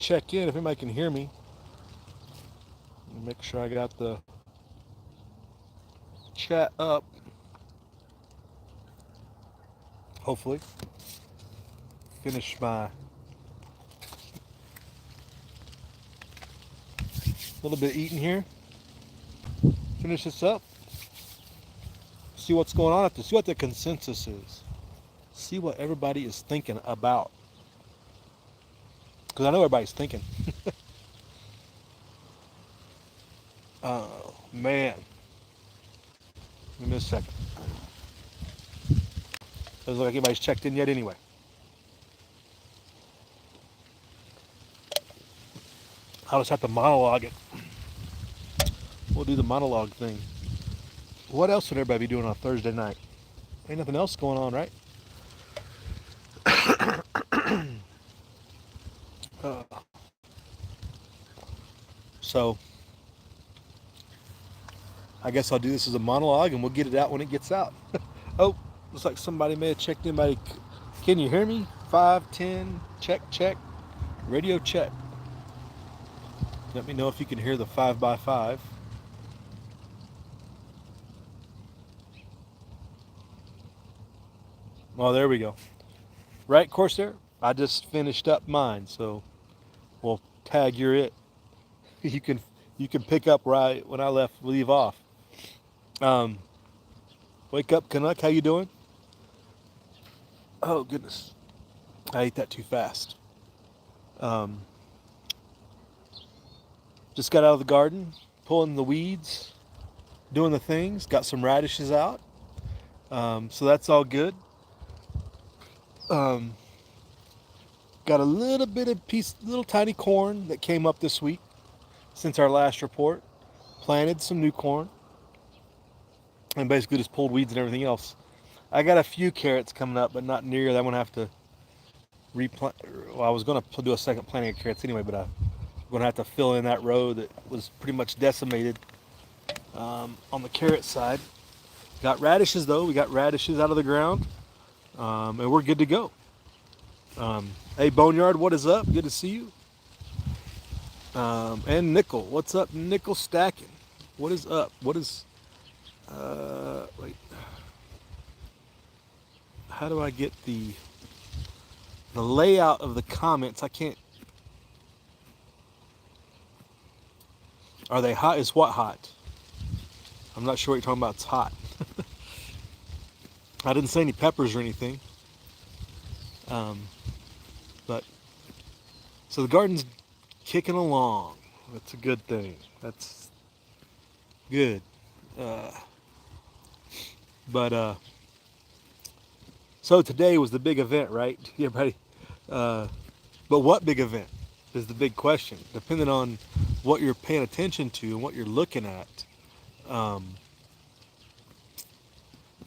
check in if anybody can hear me. Make sure I got the chat up. Hopefully. Finish my little bit eating here. Finish this up. See what's going on after. See what the consensus is. See what everybody is thinking about. Because I know everybody's thinking. Oh, man. Give me a second. Doesn't look like anybody's checked in yet anyway. I'll just have to monologue it. We'll do the monologue thing. What else would everybody be doing on Thursday night? Ain't nothing else going on, right? uh, so, I guess I'll do this as a monologue and we'll get it out when it gets out. Oh, looks like somebody may have checked in. Can you hear me? 5, 10, check, check. Radio check. Let me know if you can hear the 5x5. Oh, there we go. Right, Corsair? I just finished up mine, so we'll tag you're it. You can pick up right when I leave off. Wake up, Canuck. How you doing? Oh goodness, I ate that too fast. Just got out of the garden, pulling the weeds, doing the things. Got some radishes out, so that's all good. Got a little bit of little tiny corn that came up this week since our last report. Planted some new corn, and basically just pulled weeds and everything else. I got a few carrots coming up, but not near. I'm gonna have to replant. Well, I was gonna do a second planting of carrots anyway, but I'm gonna have to fill in that row that was pretty much decimated on the carrot side. Got radishes though. We got radishes out of the ground, and we're good to go. Hey Boneyard, what is up? Good to see you. And Nickel, what's up? Nickel stacking. What is up? What is? Wait. How do I get the layout of the comments? I can't. Are they hot? Is what hot? I'm not sure what you're talking about. It's hot. I didn't say any peppers or anything. But so the garden's kicking along. That's a good thing. That's good. But so today was the big event, right? Everybody. But what big event is the big question. Depending on what you're paying attention to and what you're looking at.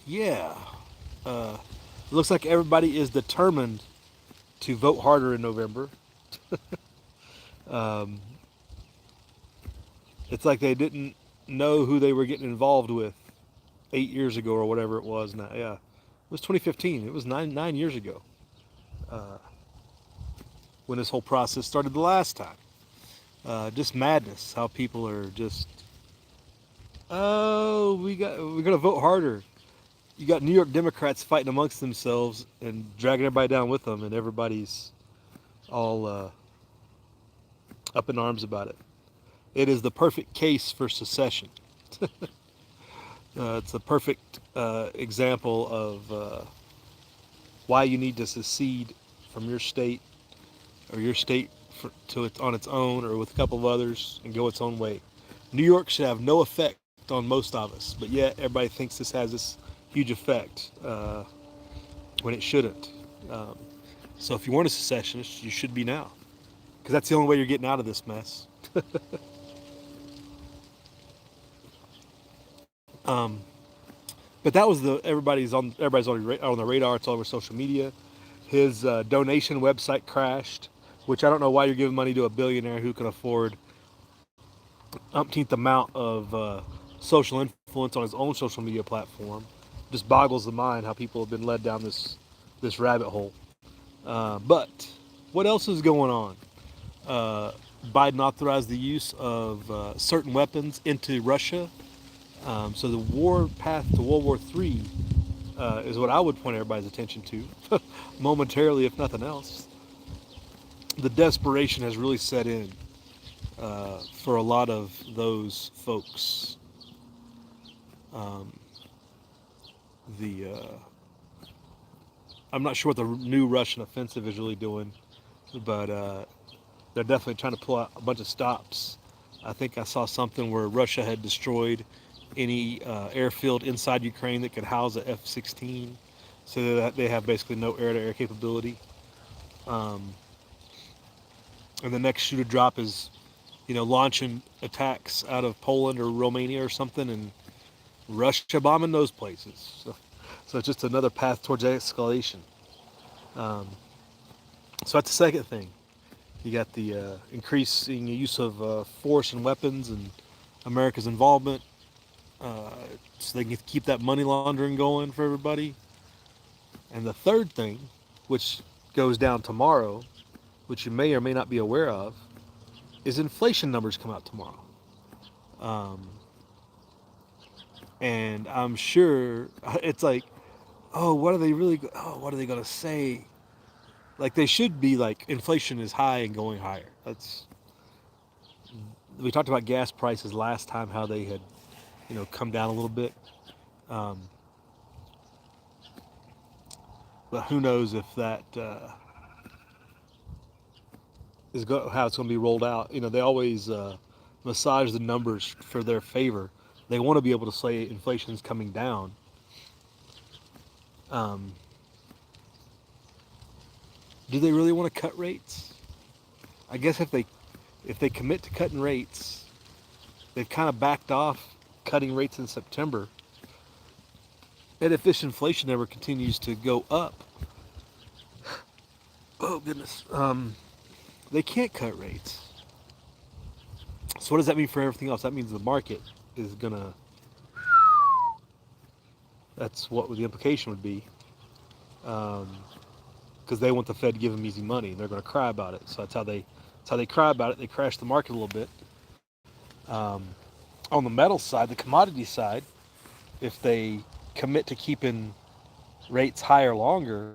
Yeah. It looks like everybody is determined to vote harder in November. It's like they didn't know who they were getting involved with 8 years ago or whatever it was now. Yeah. It was 2015. It was nine years ago when this whole process started the last time. Just madness. How people are just, oh, we're gonna vote harder. You got New York Democrats fighting amongst themselves and dragging everybody down with them, and everybody's all up in arms about it. It is the perfect case for secession. It's a perfect example of why you need to secede from your state or your state on its own or with a couple of others and go its own way. New York should have no effect on most of us, but yet everybody thinks this has this huge effect when it shouldn't. So if you weren't a secessionist, you should be now, because that's the only way you're getting out of this mess. But that was everybody's on the radar. It's all over social media. His donation website crashed, which I don't know why you're giving money to a billionaire who can afford umpteenth amount of social influence on his own social media platform. Just boggles the mind how people have been led down this rabbit hole. But what else is going on? uh, Biden authorized the use of certain weapons into Russia. So the war path to World War III is what I would point everybody's attention to, momentarily, if nothing else. The desperation has really set in for a lot of those folks. Um, the I'm not sure what the new Russian offensive is really doing, but they're definitely trying to pull out a bunch of stops. I think I saw something where Russia had destroyed any airfield inside Ukraine that could house a F-16, so that they have basically no air-to-air capability. Um, and the next shoe to drop is, launching attacks out of Poland or Romania or something, and Russia bombing those places. So it's just another path towards escalation. Um, so that's the second thing. You got the increasing use of force and weapons and America's involvement, uh, so they can keep that money laundering going for everybody. And the third thing, which goes down tomorrow, which you may or may not be aware of, is inflation numbers come out tomorrow. Um, and I'm sure it's like, oh, what are they really? Oh, what are they gonna say? Like they should be like inflation is high and going higher. That's We talked about gas prices last time, how they had, come down a little bit. Um, but who knows if that how it's going to be rolled out. They always massage the numbers for their favor. They want to be able to say inflation is coming down. Um, do they really want to cut rates? I guess if they commit to cutting rates, they've kind of backed off cutting rates in September. And if this inflation ever continues to go up, oh goodness, they can't cut rates. So what does that mean for everything else? That means the market is gonna. That's what the implication would be, because they want the Fed to give them easy money, and they're going to cry about it. So that's how they cry about it. They crash the market a little bit. Um, on the metal side, the commodity side, if they commit to keeping rates higher longer,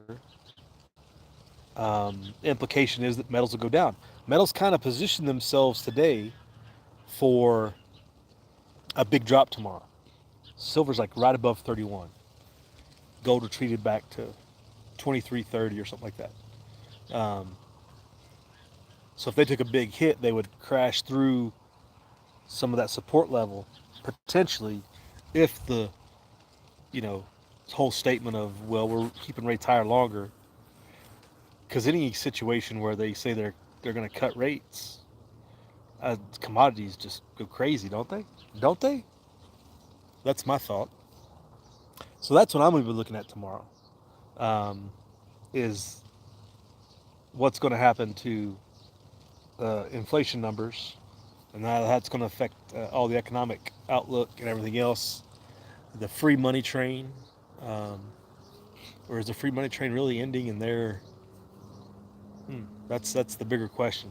implication is that metals will go down. Metals kind of position themselves today for a big drop tomorrow. Silver's like right above 31. Gold retreated back to 23.30 or something like that. So if they took a big hit, they would crash through some of that support level potentially, if the you know whole statement of, well, we're keeping rates higher longer. Because any situation where they say they're going to cut rates, commodities just go crazy, don't they? Don't they? That's my thought. So that's what I'm going to be looking at tomorrow. Um, is what's going to happen to inflation numbers, and that's going to affect all the economic outlook and everything else. The free money train, um, or is the free money train really ending? And that's the bigger question.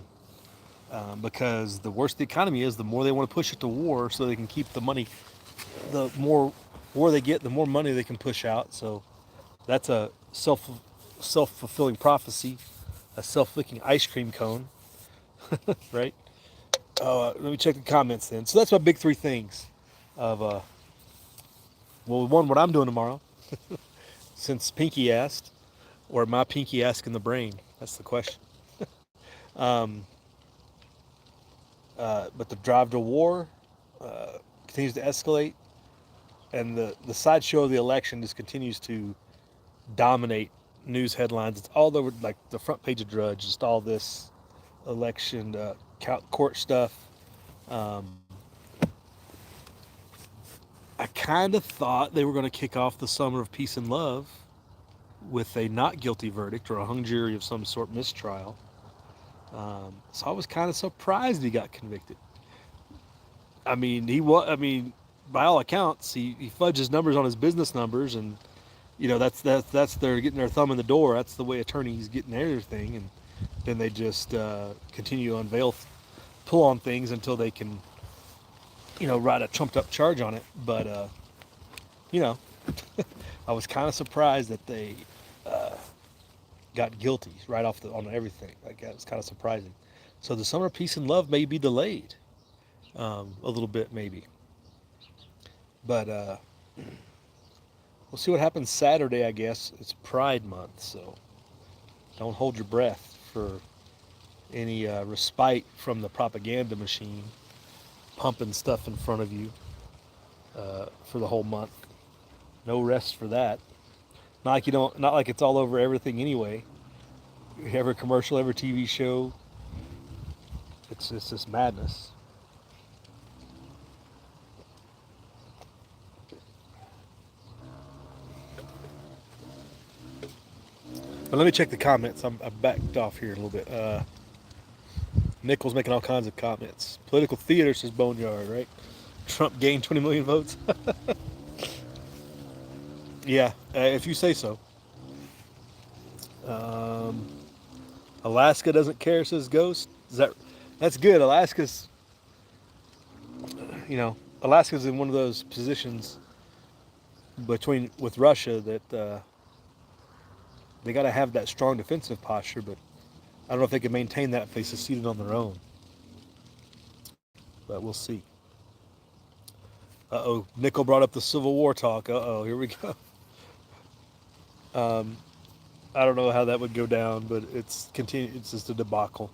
Because the worse the economy is, the more they want to push it to war, so they can keep the money. The more war they get, the more money they can push out. So that's a self fulfilling prophecy, a self licking ice cream cone, right? Let me check the comments then. So that's my big three things. Of well, one, what I'm doing tomorrow, since Pinky asked, or my Pinky asking the brain. That's the question. Um, but the drive to war continues to escalate, and the sideshow of the election just continues to dominate news headlines. It's all over, like the front page of Drudge, just all this election court stuff. Um, I kind of thought they were going to kick off the summer of peace and love with a not guilty verdict or a hung jury of some sort, mistrial. So I was kind of surprised he got convicted. I mean, he was. I mean, by all accounts, he fudges numbers on his business numbers, and that's they're getting their thumb in the door. That's the way attorneys get in everything, and then they just continue to pull on things until they can, write a trumped up charge on it. But you know, I was kind of surprised that they got guilty right off on everything. Like that was kind of surprising. So the summer peace and love may be delayed a little bit, maybe. But we'll see what happens Saturday. I guess it's Pride Month, so don't hold your breath for any respite from the propaganda machine pumping stuff in front of you for the whole month. No rest for that. Not like you don't. Not like it's all over everything anyway. Every commercial, every TV show. It's just madness. But let me check the comments. I backed off here a little bit. Nichols making all kinds of comments. Political theater, says Boneyard, right? Trump gained 20 million votes. Yeah, if you say so. Um, Alaska doesn't care, says Ghost. That's good. Alaska's in one of those positions with Russia that they got to have that strong defensive posture, but I don't know if they can maintain that if they seceded on their own. But we'll see. Nickel brought up the Civil War talk. Here we go. I don't know how that would go down, but it's just a debacle.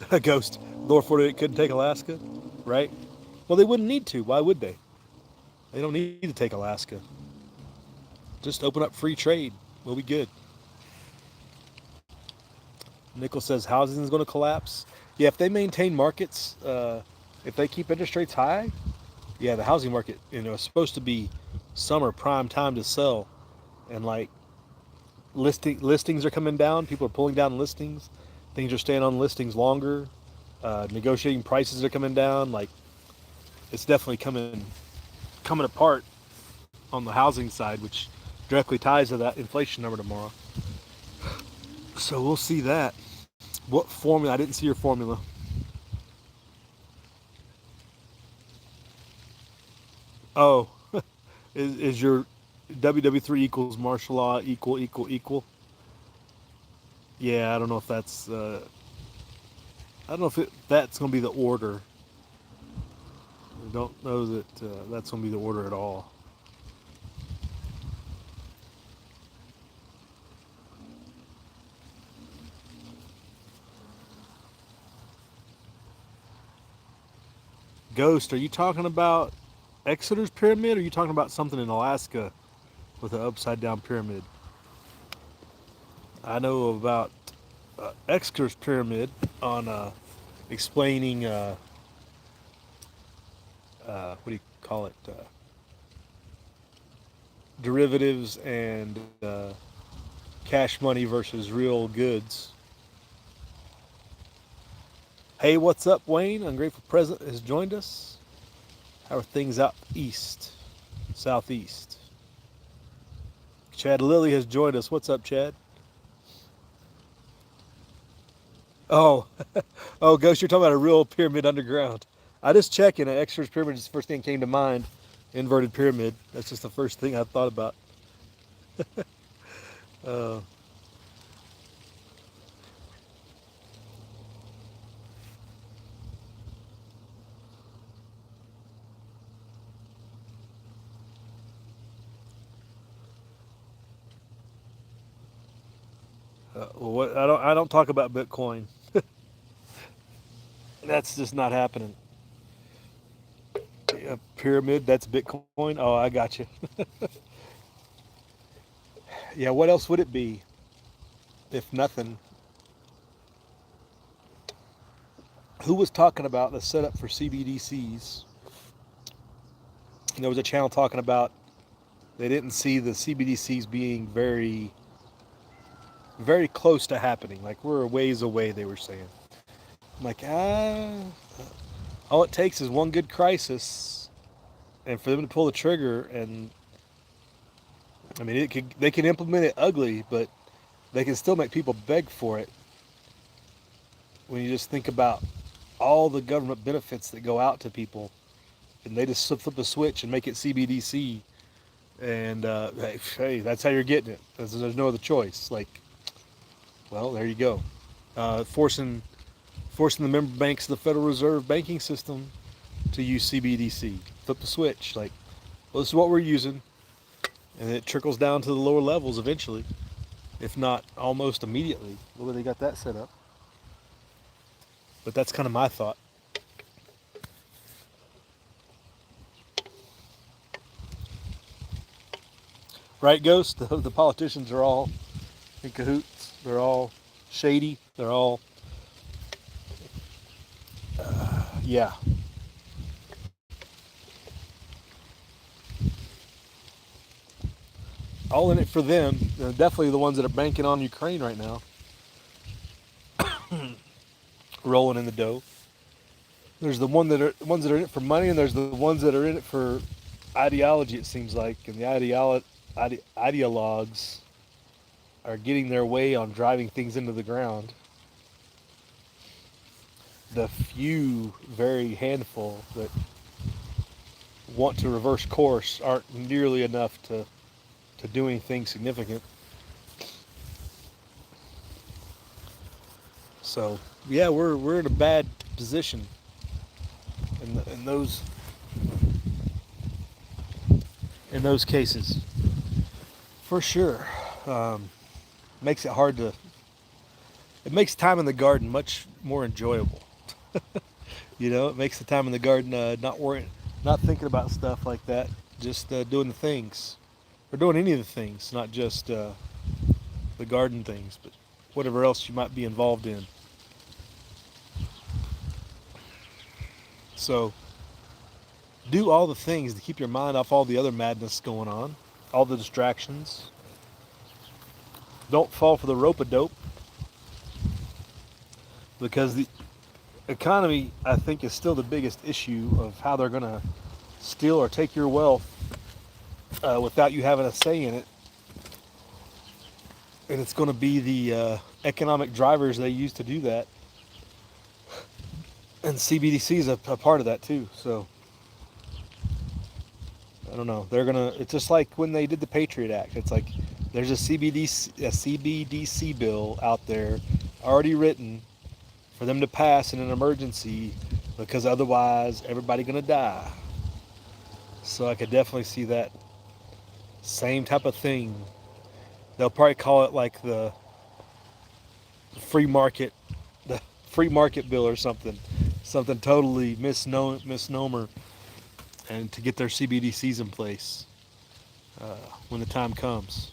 A Ghost. Lower 48 couldn't take Alaska, right? Well, they wouldn't need to. Why would they? They don't need to take Alaska. Just open up free trade. We'll be good. Nickel says housing is going to collapse. Yeah, if they maintain markets, if they keep interest rates high, yeah, the housing market, is supposed to be summer prime time to sell, and like listings are coming down. People are pulling down listings. Things are staying on listings longer. Negotiating prices are coming down. Like it's definitely coming apart on the housing side, which directly ties to that inflation number tomorrow. So we'll see that. What formula? I didn't see your formula. Oh, is your WW3 equals martial law equal? Yeah, I don't know if that's. I don't know if that's going to be the order. I don't know that that's going to be the order at all. Ghost, are you talking about Exeter's pyramid, or are you talking about something in Alaska with an upside down pyramid? I know about Exeter's pyramid on explaining what do you call it? Derivatives and cash money versus real goods. Hey, what's up, Wayne? Ungrateful President has joined us. How are things out east, southeast? Chad Lilly has joined us. What's up, Chad? Oh, oh, Ghost, you're talking about a real pyramid underground. I just checking. An Exeter's pyramid is the first thing that came to mind. Inverted pyramid. That's just the first thing I thought about. uh, what I don't talk about Bitcoin. That's just not happening. A pyramid, that's Bitcoin. Oh, I got you. Yeah, what else would it be if nothing? Who was talking about the setup for CBDCs? There was a channel talking about they didn't see the CBDCs being very, very close to happening. Like we're a ways away, they were saying. I'm like, all it takes is one good crisis, and for them to pull the trigger. And I mean, they can implement it ugly, but they can still make people beg for it when you just think about all the government benefits that go out to people, and they just flip a switch and make it CBDC, and hey, that's how you're getting it. There's no other choice. Like, well, there you go. Forcing the member banks of the Federal Reserve banking system to use CBDC. Flip the switch. Like, well, this is what we're using, and it trickles down to the lower levels eventually, if not almost immediately. The way they got that set up. But that's kind of my thought. Right, Ghost? The politicians are all in cahoots. They're all shady. They're all, yeah. All in it for them. Definitely the ones that are banking on Ukraine right now, rolling in the dough. There's the ones that are in it for money, and there's the ones that are in it for ideology. It seems like, and the ideologues are getting their way on driving things into the ground. The few, very handful that want to reverse course aren't nearly enough to do anything significant. So yeah, we're in a bad position in those cases, for sure. Um, makes it hard to. It makes time in the garden much more enjoyable. It makes the time in the garden not worrying, not thinking about stuff like that, just doing the things, or doing any of the things, not just the garden things, but whatever else you might be involved in. So do all the things to keep your mind off all the other madness going on, all the distractions. Don't fall for the rope-a-dope, because the economy, I think, is still the biggest issue of how they're going to steal or take your wealth without you having a say in it. And it's going to be the economic drivers they use to do that. And CBDC is a part of that too. So I don't know. It's just like when they did the Patriot Act. It's like there's a CBDC bill out there already written for them to pass in an emergency, because otherwise everybody gonna die. So I could definitely see that same type of thing. They'll probably call it like the free market, the free market bill or something totally misnomer, and to get their CBDCs in place when the time comes.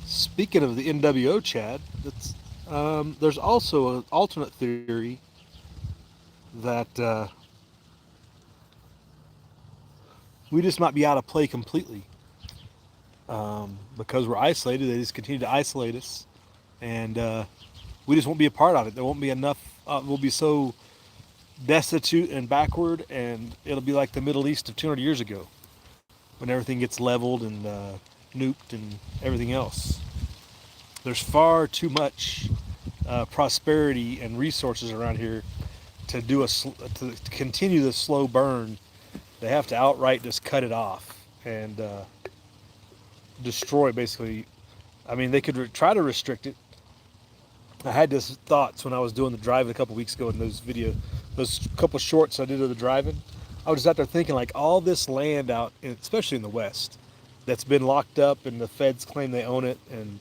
Speaking of the NWO, Chad, there's also an alternate theory that we just might be out of play completely, because we're isolated. They just continue to isolate us, and we just won't be a part of it. There won't be enough. We'll be so destitute and backward, and it'll be like the Middle East of 200 years ago, when everything gets leveled and nuked and everything else. There's far too much prosperity and resources around here to to continue the slow burn. They have to outright just cut it off and destroy, basically. I mean, they could try to restrict it. I had these thoughts when I was doing the driving a couple weeks ago in those couple shorts I did of the driving. I was just out there thinking, like, all this land out, especially in the West, that's been locked up, and the feds claim they own it, and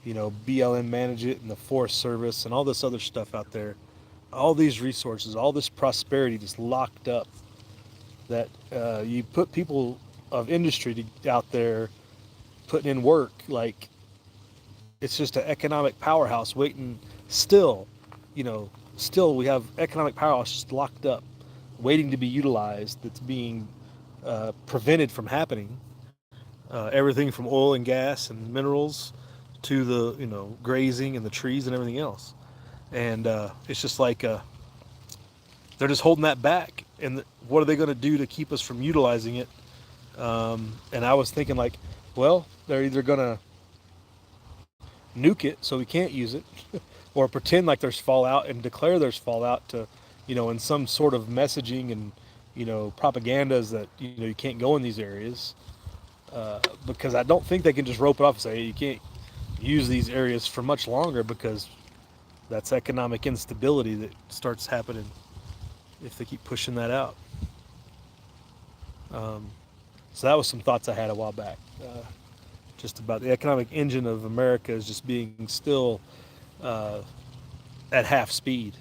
BLM manage it, and the Forest Service, and all this other stuff out there. All these resources, all this prosperity just locked up. That you put people of industry out there putting in work, like it's just an economic powerhouse waiting. Still, still we have economic powerhouse just locked up, waiting to be utilized that's being prevented from happening. Everything from oil and gas and minerals to the grazing and the trees and everything else. And it's just like they're just holding that back. And what are they going to do to keep us from utilizing it? And I was thinking like, well, they're either going to nuke it so we can't use it, or pretend like there's fallout and declare there's fallout to, in some sort of messaging and propagandas that you can't go in these areas. Because I don't think they can just rope it off and say, hey, you can't use these areas for much longer, because that's economic instability that starts happening if they keep pushing that out. Um, so that was some thoughts I had a while back, just about the economic engine of America is just being still uh, at half speed.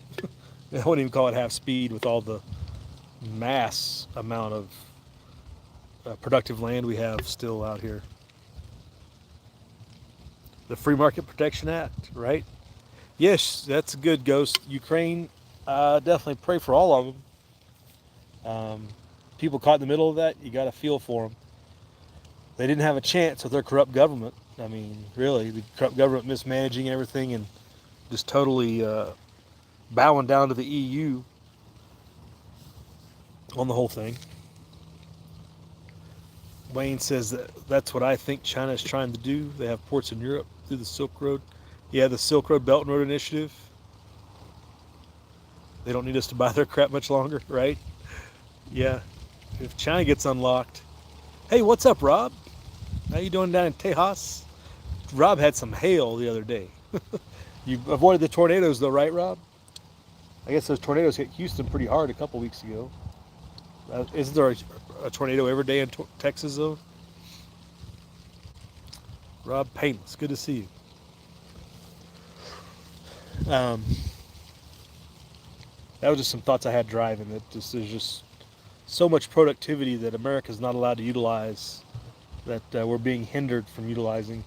I wouldn't even call it half speed with all the mass amount of productive land we have still out here. The Free Market Protection Act, right? Yes, that's a good, Ghost. Ukraine, definitely pray for all of them. People caught in the middle of that, you got to feel for them. They didn't have a chance with their corrupt government. I mean, really, the corrupt government mismanaging everything and just totally bowing down to the EU on the whole thing. Wayne says that's what I think China is trying to do. They have ports in Europe through the Silk Road. Yeah, the Silk Road Belt and Road Initiative. They don't need us to buy their crap much longer, right? Yeah. If China gets unlocked. Hey, what's up, Rob? How you doing down in Tejas? Rob had some hail the other day. You avoided the tornadoes though, right, Rob? I guess those tornadoes hit Houston pretty hard a couple weeks ago. Isn't there a tornado every day in Texas though? Rob Painless, good to see you. That was just some thoughts I had driving. That there's just so much productivity that America's not allowed to utilize, that we're being hindered from utilizing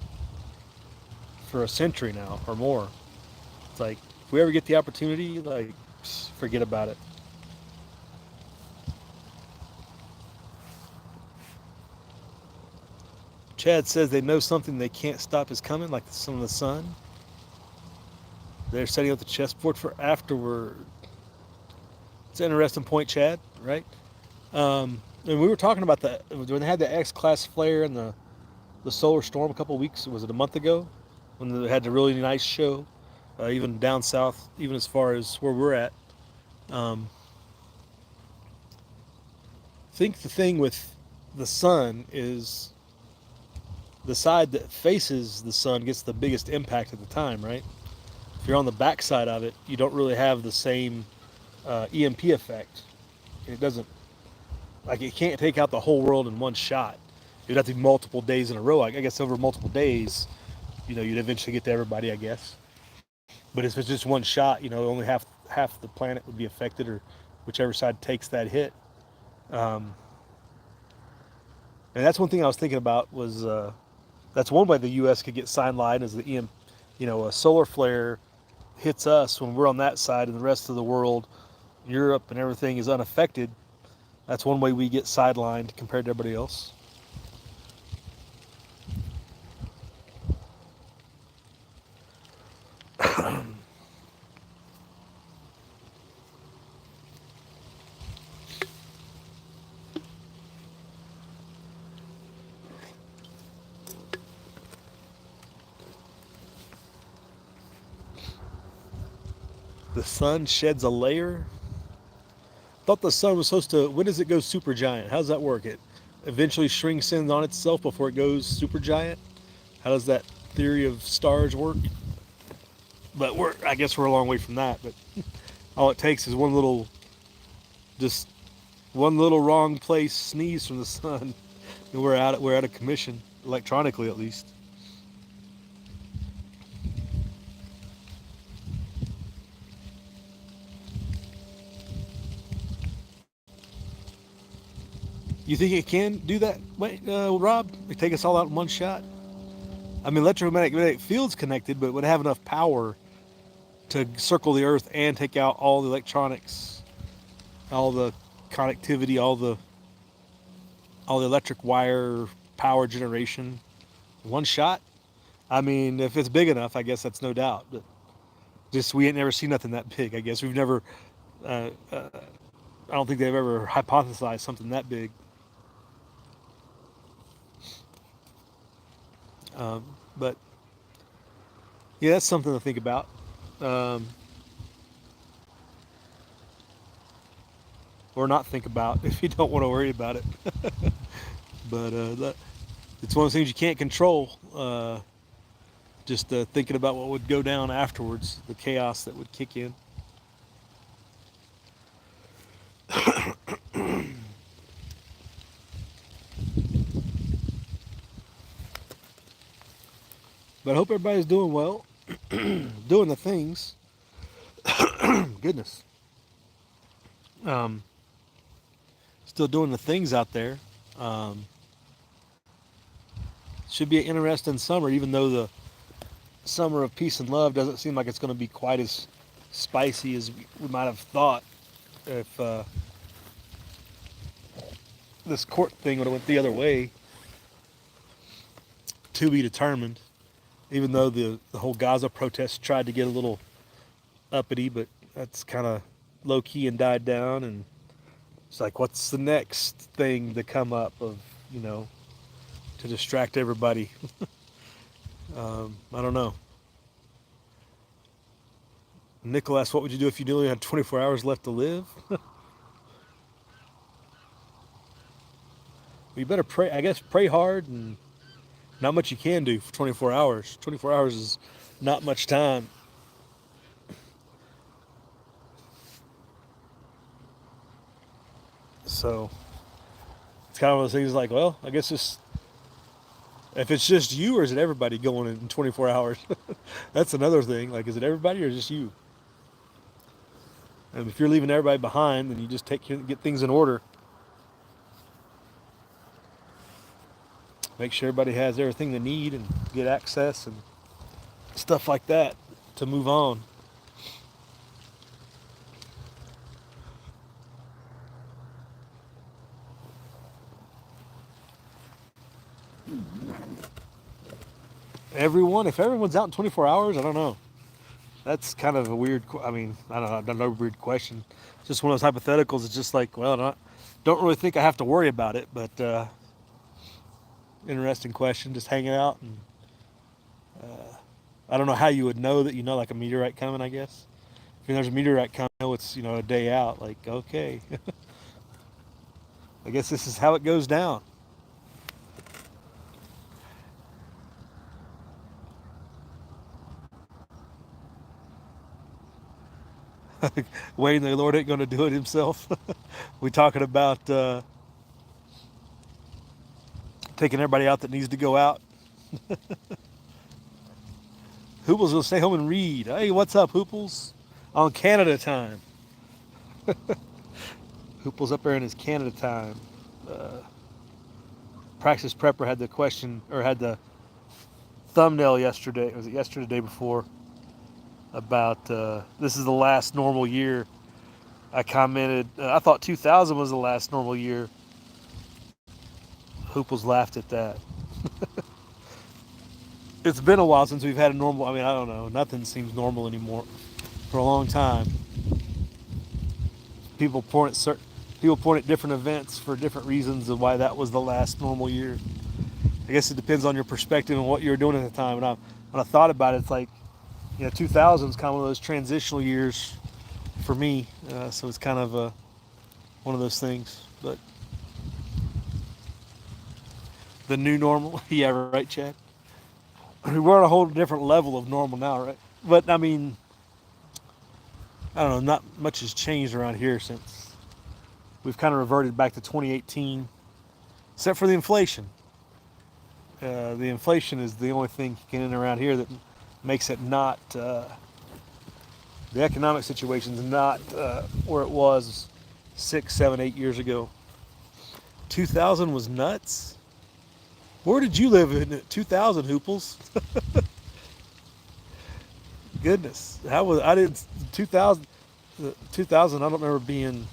for a century now or more. It's like, if we ever get the opportunity, like, forget about it. Chad says they know something they can't stop is coming, like the sun of the sun. They're setting up the chessboard for afterward. It's an interesting point, Chad, right? And we were talking about that when they had the X-class flare and the solar storm a couple of weeks, was it a month ago? When they had the really nice show, even down south, even as far as where we're at. Um, I think the thing with the sun is the side that faces the sun gets the biggest impact at the time, right? If you're on the back side of it, you don't really have the same EMP effect. It doesn't, like, it can't take out the whole world in one shot. It'd have to be multiple days in a row. I guess over multiple days, you'd eventually get to everybody, I guess. But if it's just one shot, only half the planet would be affected, or whichever side takes that hit. And that's one thing I was thinking about was that's one way the U.S. could get sidelined, is the a solar flare hits us when we're on that side, and the rest of the world, Europe and everything, is unaffected. That's one way we get sidelined compared to everybody else. The sun sheds a layer. Thought the sun was supposed to. When does it go supergiant? How does that work? It eventually shrinks in on itself before it goes supergiant. How does that theory of stars work? But I guess we're a long way from that. But all it takes is just one little wrong place sneeze from the sun, and we're out of commission, electronically at least. You think it can do that, Rob? Like, take us all out in one shot? I mean, electromagnetic field's connected, but would have enough power to circle the Earth and take out all the electronics, all the connectivity, all the electric wire power generation, one shot. I mean, if it's big enough, I guess that's no doubt. But just we ain't never seen nothing that big. I guess we've never. Uh, uh, I don't think they've ever hypothesized something that big. But yeah, that's something to think about. Um, or not think about if you don't want to worry about it. But it's one of those things you can't control. Just thinking about what would go down afterwards, the chaos that would kick in. But I hope everybody's doing well, doing the things. Goodness. Um, Still doing the things out there. Um, should be an interesting summer, even though the summer of peace and love doesn't seem like it's going to be quite as spicy as we might have thought if this court thing would have went the other way. To be determined. Even though the whole Gaza protest tried to get a little uppity, but that's kind of low key and died down. And it's like, what's the next thing to come up of, to distract everybody? I don't know. Nicholas, what would you do if you only had 24 hours left to live? You better pray, I guess, pray hard, and not much you can do for 24 hours. 24 hours is not much time. So it's kind of one of those things like, well, I guess if it's just you, or is it everybody going in 24 hours? That's another thing. Like, is it everybody or just you? And if you're leaving everybody behind, then you just get things in order. Make sure everybody has everything they need and get access and stuff like that to move on. If everyone's out in 24 hours, I don't know. That's kind of a weird. I mean, I don't know. A weird question. It's just one of those hypotheticals. It's just like, well, don't really think I have to worry about it, but interesting question. Just hanging out, and I don't know how you would know that like a meteorite coming. I guess if there's a meteorite coming, it's a day out. Like, okay, I guess this is how it goes down. Wayne, the Lord ain't going to do it himself. We talking about taking everybody out that needs to go out. Hooples will stay home and read. Hey, what's up, Hooples? On Canada time. Hooples up there in his Canada time. Praxis Prepper had the question, or had the thumbnail yesterday. Was it yesterday, the day before? About this is the last normal year. I commented, I thought 2000 was the last normal year. Hooples laughed at that. It's been a while since we've had a normal. I mean, I don't know. Nothing seems normal anymore for a long time. People point at different events for different reasons of why that was the last normal year. I guess it depends on your perspective and what you were doing at the time. And when I thought about it, it's like, 2000 is kind of one of those transitional years for me. So it's kind of one of those things. But the new normal, yeah, right, Chad? We're on a whole different level of normal now, right? But I mean, I don't know, not much has changed around here since we've kind of reverted back to 2018, except for the inflation. The inflation is the only thing kicking in around here that makes it not, the economic situation is not where it was 6, 7, 8 years ago. 2000 was nuts. Where did you live in 2000, Hooples? Goodness, how was I didn't 2000? 2000, I don't remember being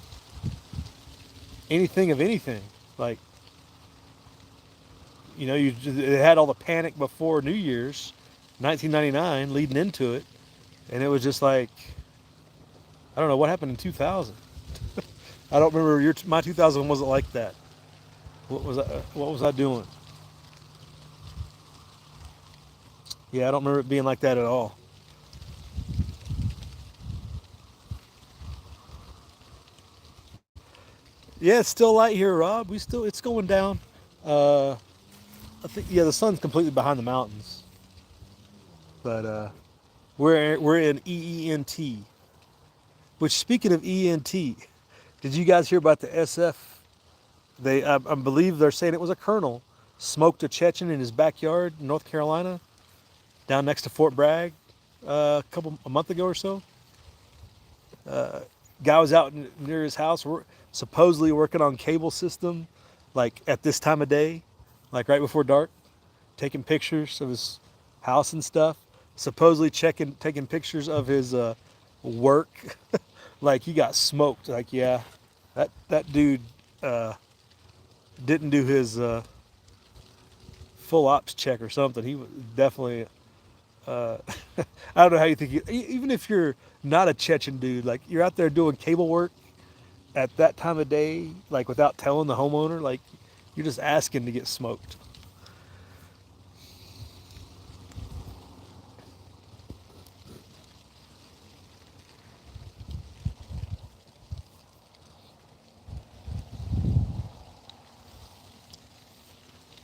anything of anything. Like, it had all the panic before New Year's, 1999, leading into it, and it was just like, I don't know what happened in 2000. I don't remember my 2000 wasn't like that. What was I doing? Yeah, I don't remember it being like that at all. Yeah, it's still light here, Rob. It's going down. Uh, I think the sun's completely behind the mountains, but we're in EENT. Which, speaking of ENT, did you guys hear about the SF? I believe they're saying it was a colonel smoked a Chechen in his backyard in North Carolina, down next to Fort Bragg, a month ago or so. Guy was out near his house, supposedly working on cable system, like at this time of day, like right before dark, taking pictures of his house and stuff. Supposedly taking pictures of his work. Like he got smoked. Like, yeah, that dude didn't do his full ops check or something. He was definitely. Uh, I don't know how you think. Even if you're not a Chechen dude, like you're out there doing cable work at that time of day, like without telling the homeowner, like you're just asking to get smoked.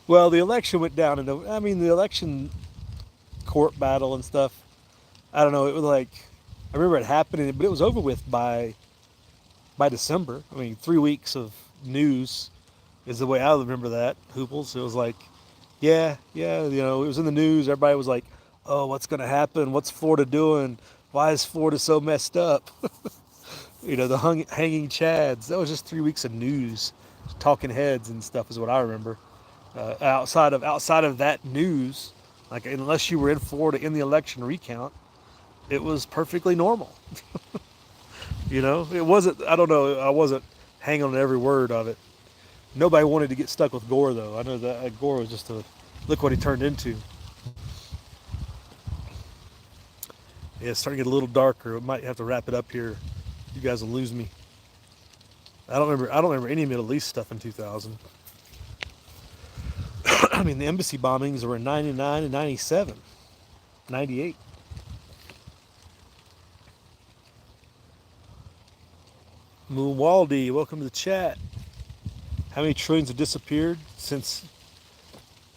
Well, the election went down, and I mean the election court battle and stuff. I don't know. It was like I remember it happening, but it was over with by December. I mean, 3 weeks of news is the way I remember that. Hooples. It was like, yeah, yeah. It was in the news. Everybody was like, "Oh, what's going to happen? What's Florida doing? Why is Florida so messed up?" The hanging chads. That was just 3 weeks of news, talking heads and stuff is what I remember. Outside of that news, like unless you were in Florida in the election recount, it was perfectly normal. It wasn't. I don't know. I wasn't hanging on every word of it. Nobody wanted to get stuck with Gore though. I know that Gore was just a look what he turned into. Yeah, it's starting to get a little darker. We might have to wrap it up here. You guys will lose me. I don't remember any Middle East stuff in 2000. I mean, the embassy bombings were in 99 and 97, 98. Moonwaldy, welcome to the chat. How many trillions have disappeared since?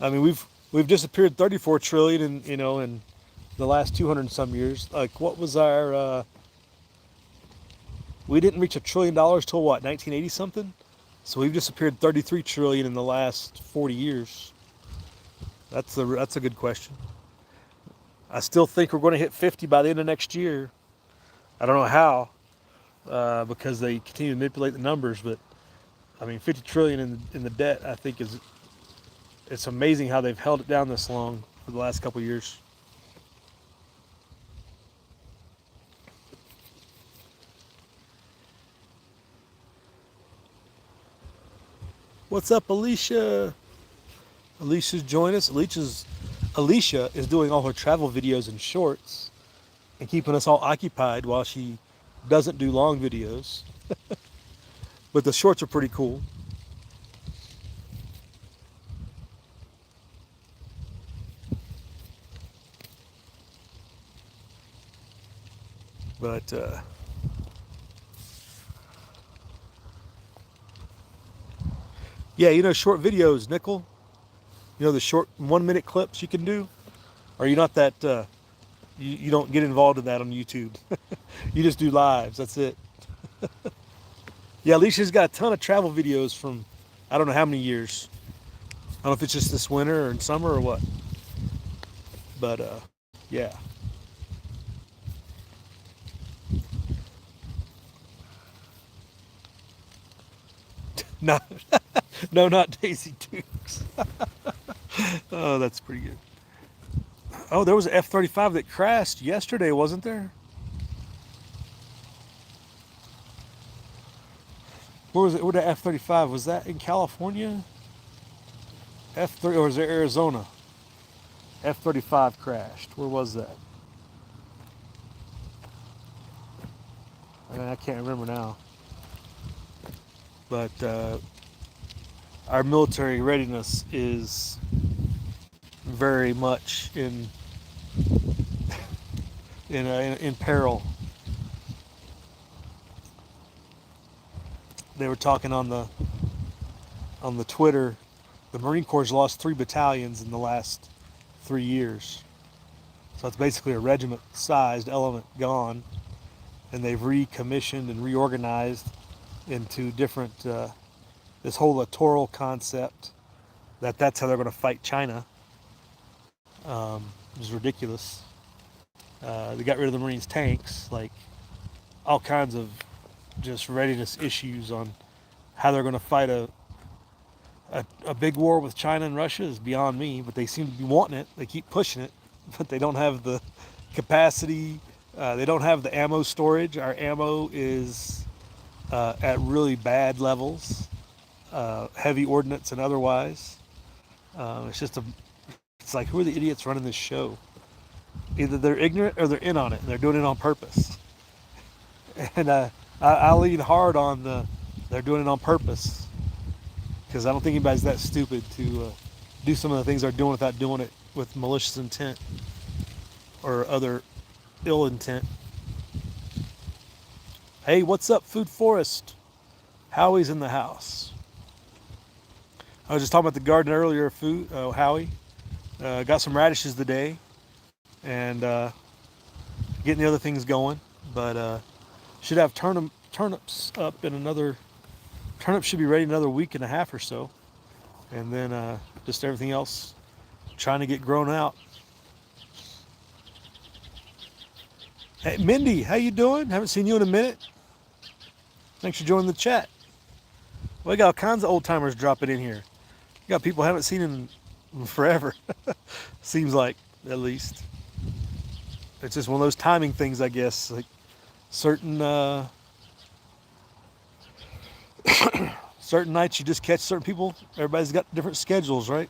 I mean, we've disappeared 34 trillion in the last 200 and some years. Like, what was our? We didn't reach $1 trillion till what, 1980 something? So we've disappeared 33 trillion in the last 40 years. That's a good question. I still think we're going to hit 50 by the end of next year. I don't know how, because they continue to manipulate the numbers, but I mean, 50 trillion in the debt, I think it's amazing how they've held it down this long for the last couple of years. What's up, Alicia? Alicia's joined us. Alicia is doing all her travel videos and shorts and keeping us all occupied while she doesn't do long videos. But the shorts are pretty cool. But yeah, short videos, Nickel. The short 1 minute clips you can do. Or you not that you don't get involved in that on YouTube. You just do lives. That's it. Yeah, Alicia's got a ton of travel videos from I don't know how many years. I don't know if it's just this winter or in summer or what. But yeah. No, no, not Daisy Dukes. Oh, that's pretty good. Oh, there was an F-35 that crashed yesterday, wasn't there? Where was it? Where the F-35? Was that in California? F-3, or was it Arizona? F-35 crashed. Where was that? I can't remember now. But our military readiness is very much in peril. They were talking on the Twitter. The Marine Corps has lost 3 battalions in the last 3 years. So it's basically a regiment-sized element gone, and they've recommissioned and reorganized into different. This whole littoral concept that's how they're going to fight China. It was ridiculous. They got rid of the Marines' tanks, like all kinds of just readiness issues on how they're going to fight a big war with China and Russia is beyond me, but they seem to be wanting it. They keep pushing it, but they don't have the capacity. They don't have the ammo storage. Our ammo is at really bad levels, heavy ordnance and otherwise. It's like, who are the idiots running this show? Either they're ignorant or they're in on it, and they're doing it on purpose. And I lean hard on they're doing it on purpose, because I don't think anybody's that stupid to do some of the things they're doing without doing it with malicious intent or other ill intent. Hey, what's up, Food Forest? Howie's in the house. I was just talking about the garden earlier, Howie. Got some radishes today, and getting the other things going. But should have turnips up in another. Turnips should be ready in another week and a half or so, and then just everything else trying to get grown out. Hey, Mindy, how you doing? Haven't seen you in a minute. Thanks for joining the chat. We got all kinds of old timers dropping in here. We got people I haven't seen in forever. Seems like, at least. It's just one of those timing things, I guess. Like certain certain nights you just catch certain people. Everybody's got different schedules, right?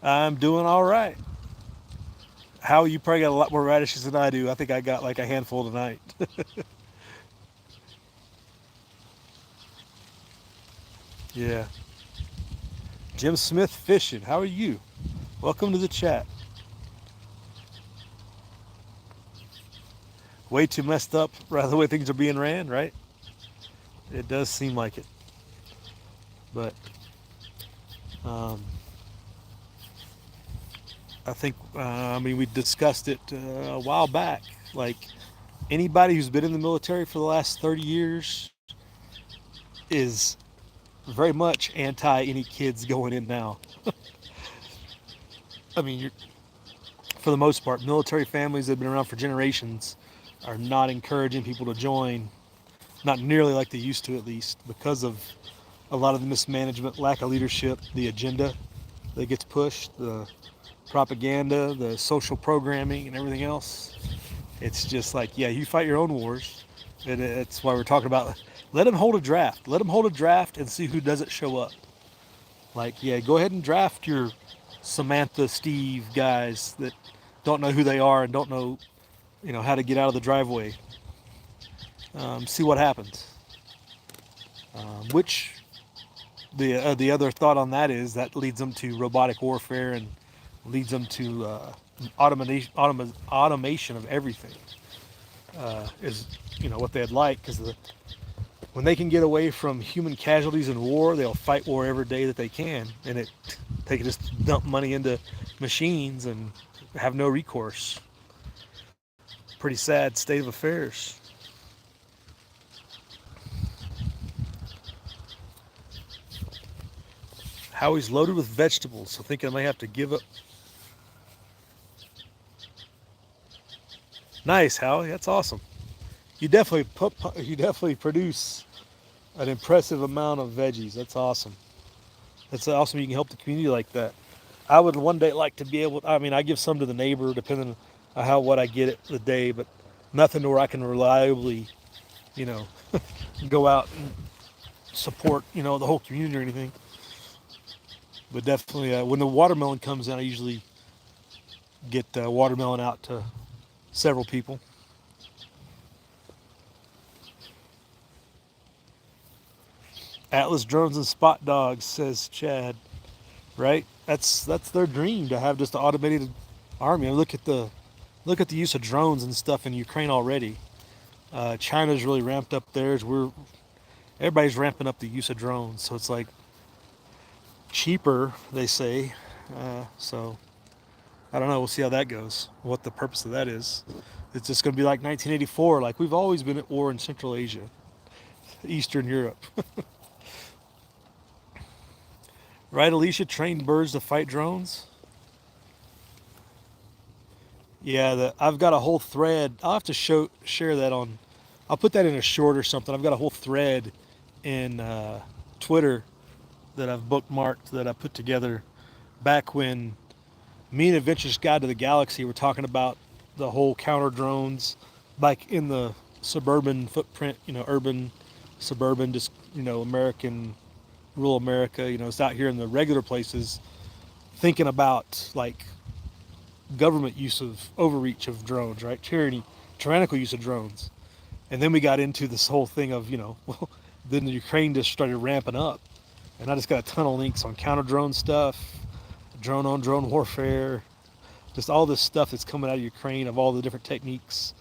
I'm doing all right. How you probably got a lot more radishes than I do. I think I got like a handful tonight. Yeah. Jim Smith fishing. How are you? Welcome to the chat. Way too messed up, rather the way things are being ran, right? It does seem like it. But I think, we discussed it a while back. Like, anybody who's been in the military for the last 30 years is very much anti any kids going in now. For the most part, military families that have been around for generations are not encouraging people to join, not nearly like they used to, at least, because of a lot of the mismanagement, lack of leadership, the agenda that gets pushed, the propaganda, the social programming, and everything else. It's just like, yeah, you fight your own wars. And it's why we're talking about, let them hold a draft. Let them hold a draft and see who doesn't show up. Like, yeah, go ahead and draft your Samantha, Steve guys that don't know who they are and don't know, how to get out of the driveway. See what happens. Which the other thought on that is that leads them to robotic warfare and leads them to automation of everything. Is what they'd like, because when they can get away from human casualties in war, they'll fight war every day that they can, and they can just dump money into machines and have no recourse. Pretty sad state of affairs. Howie's loaded with vegetables, so thinking I may have to give up. Nice, Howie. That's awesome. You definitely produce an impressive amount of veggies. That's awesome. That's awesome. You can help the community like that. I would one day like to be able. I give some to the neighbor, depending how what I get it the day, but nothing to where I can reliably, you know, go out and support, the whole community or anything. But definitely, when the watermelon comes in, I usually get watermelon out to several people. Atlas drones and spot dogs, says Chad. Right? That's their dream to have just an automated army. And look at the use of drones and stuff in Ukraine already. China's really ramped up theirs. Everybody's ramping up the use of drones, so it's like cheaper, they say. So I don't know. We'll see how that goes. What the purpose of that is. It's just going to be like 1984. Like we've always been at war in Central Asia, Eastern Europe. Right, Alicia? Trained birds to fight drones. Yeah, I've got a whole thread. I'll have to share that on. I'll put that in a short or something. I've got a whole thread in Twitter that I've bookmarked that I put together back when me and Adventures Guide to the Galaxy were talking about the whole counter drones, like in the suburban footprint, urban, suburban, just American, rural America. It's out here in the regular places, thinking about like government use of overreach of drones, right? Tyrannical use of drones. And then we got into this whole thing of, well, then the Ukraine just started ramping up. And I just got a ton of links on counter drone stuff, drone on drone warfare, just all this stuff that's coming out of Ukraine of all the different techniques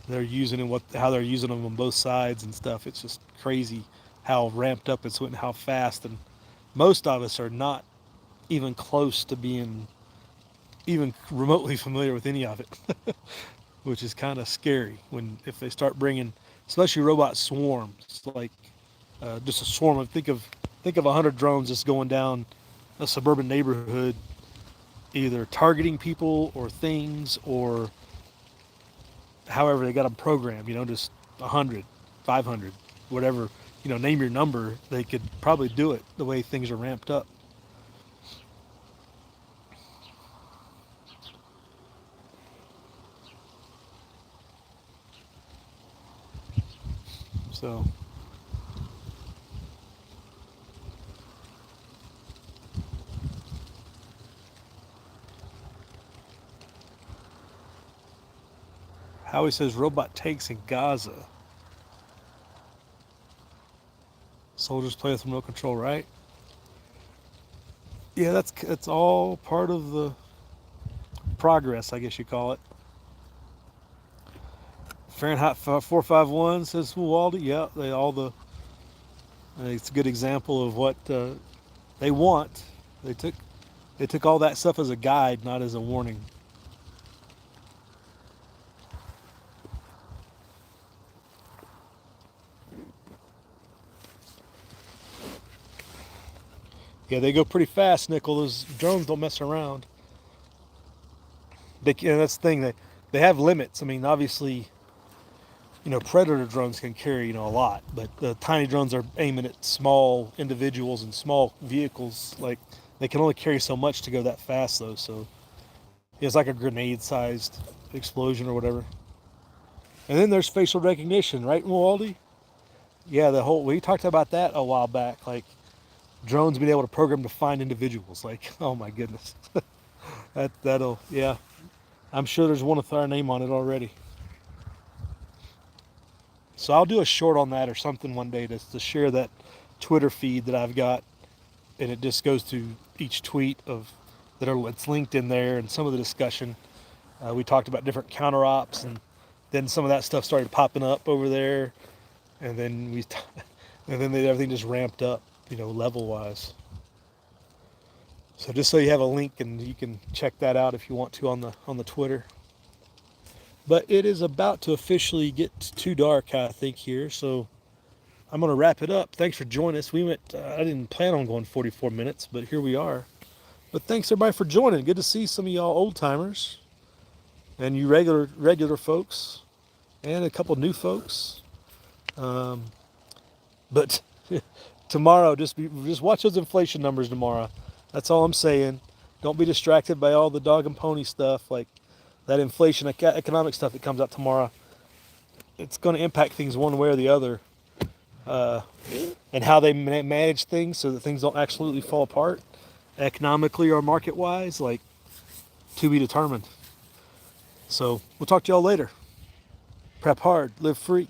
they're using and how they're using them on both sides and stuff. It's just crazy how ramped up it's and how fast. And most of us are not even close to being even remotely familiar with any of it, which is kind of scary if they start bringing, especially robot swarms, like just a swarm of think of 100 drones just going down a suburban neighborhood, either targeting people or things or however they got them programmed. Just 100, 500, whatever. Name your number. They could probably do it the way things are ramped up. So Howie says robot tanks in Gaza. Soldiers play with remote control, right? Yeah, that's all part of the progress, I guess you call it. Fahrenheit 451 says Waldy. Yeah, it's a good example of what they want. They took all that stuff as a guide, not as a warning. Yeah, they go pretty fast, Nickel. Those drones don't mess around. That's the thing. They have limits. I mean, obviously, predator drones can carry a lot, but the tiny drones are aiming at small individuals and small vehicles. Like they can only carry so much to go that fast, though. So it's like a grenade-sized explosion or whatever. And then there's facial recognition, right, Waldy? Yeah, we talked about that a while back. Like drones being able to program to find individuals. Like, oh my goodness, that'll yeah. I'm sure there's one with our name on it already. So I'll do a short on that or something one day to share that Twitter feed that I've got, and it just goes through each tweet it's linked in there, and some of the discussion. We talked about different counter ops, and then some of that stuff started popping up over there, and then everything just ramped up, level wise. So just so you have a link and you can check that out if you want to on the Twitter. But it is about to officially get too dark, I think, here. So I'm going to wrap it up. Thanks for joining us. I didn't plan on going 44 minutes, but here we are. But thanks everybody for joining. Good to see some of y'all old timers and you regular folks and a couple new folks. But tomorrow, just watch those inflation numbers tomorrow. That's all I'm saying. Don't be distracted by all the dog and pony stuff. Like that inflation, economic stuff that comes out tomorrow, it's going to impact things one way or the other, and how they manage things so that things don't absolutely fall apart, economically or market-wise, like, to be determined. So we'll talk to y'all later. Prep hard, live free.